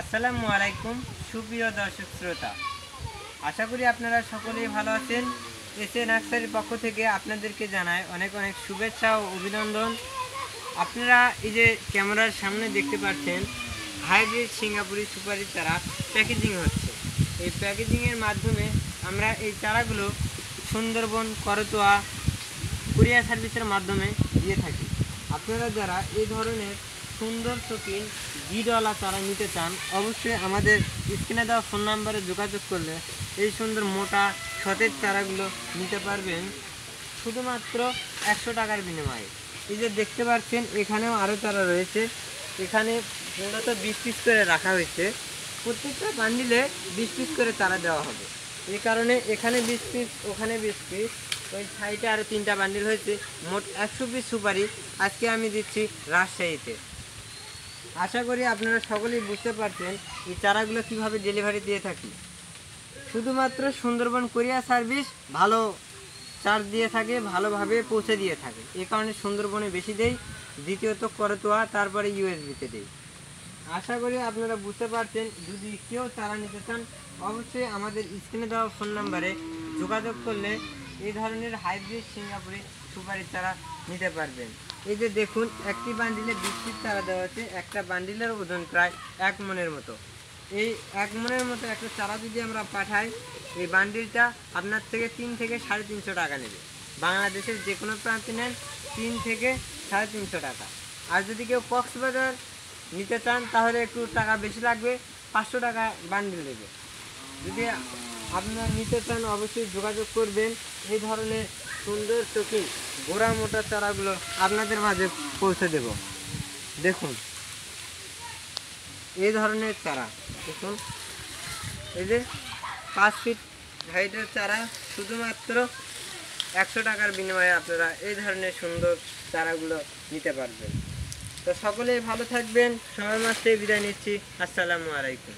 আসসালামু আলাইকুম সুপ্রিয় দর্শক শ্রোতা, আশা করি আপনারা সকলেই ভালো আছেন। এসএ নার্সারির পক্ষ থেকে আপনাদেরকে জানাই অনেক অনেক শুভেচ্ছা ও অভিনন্দন। আপনারা এই যে ক্যামেরার সামনে দেখতে পাচ্ছেন হাইব্রিড সিঙ্গাপুরি সুপারি চারা প্যাকেজিং হচ্ছে। এই প্যাকেজিংয়ের মাধ্যমে আমরা এই চারাগুলো সুন্দরবন, করতোয়া কুরিয়ার সার্ভিসের মাধ্যমে দিয়ে থাকি। আপনারা যারা এই ধরনের সুন্দর শৌখিন জিডওয়ালা চারা নিতে চান, অবশ্যই আমাদের স্ক্রিনে দেওয়া ফোন নাম্বারে যোগাযোগ করলে এই সুন্দর মোটা সতেজ চারাগুলো নিতে পারবেন শুধুমাত্র 100 টাকার বিনিময়ে। এই যে দেখতে পাচ্ছেন এখানেও আরও চারা রয়েছে। এখানে মূলত 20 পিস করে রাখা হয়েছে। প্রত্যেকটা বান্ডিলে 20 পিস করে চারা দেওয়া হবে। এই কারণে এখানে 20 পিস, ওখানে 20 পিস, ওই সাইডে আরও 3টা বান্ডিল হয়েছে। মোট 100 পিস সুপারি আজকে আমি দিচ্ছি রাজশাহীতে। আশা করি আপনারা সকলেই বুঝতে পারছেন এই চারাগুলো কিভাবে ডেলিভারি দিয়ে থাকি। শুধুমাত্র সুন্দরবন কুরিয়ার সার্ভিস ভালো চার্জ দিয়ে থাকে, ভালোভাবে পৌঁছে দিয়ে থাকে। এই কারণে সুন্দরবনে বেশি দেই, দ্বিতীয়ত করতোয়া, তারপরে ইউএসবিতে দেই। আশা করি আপনারা বুঝতে পারছেন। যদি কেউ চারা নিতে চান, অবশ্যই আমাদের স্ক্রিনে দেওয়া ফোন নাম্বারে যোগাযোগ করলে এই ধরনের হাইব্রিড সিঙ্গাপুরি সুপারি চারা নিতে পারবেন। এই যে দেখুন, একটি বান্ডিলে 20 পিস চারা দেওয়া আছে। একটা বান্ডিলের ওজন প্রায় 1 মনের মতো। এই 1 মনের মতো একটা চারা যদি আমরা পাঠাই, এই বান্ডিলটা আপনার থেকে 3 থেকে 350 টাকা নেবে। বাংলাদেশের যে কোনো প্রান্তে নেন 3 থেকে 350 টাকা। আর যদি কেউ কক্সবাজার নিতে চান তাহলে একটু টাকা বেশি লাগবে, 500 টাকা বান্ডিল দেবে। যদি আপনারা নিতে চান অবশ্যই যোগাযোগ করবেন। এই ধরনের সুন্দর চোখে গোড়া মোটা চারাগুলো আপনাদের মাঝে পৌঁছে দেব। দেখুন এই ধরনের চারা, দেখুন এই যে 5 ফিট হাইটের চারা শুধুমাত্র 100 টাকার বিনিময়ে আপনারা এই ধরনের সুন্দর চারাগুলো নিতে পারবেন। তো সকলেই ভালো থাকবেন। সবার মাঝে বিদায় নিচ্ছি। আসসালামু আলাইকুম।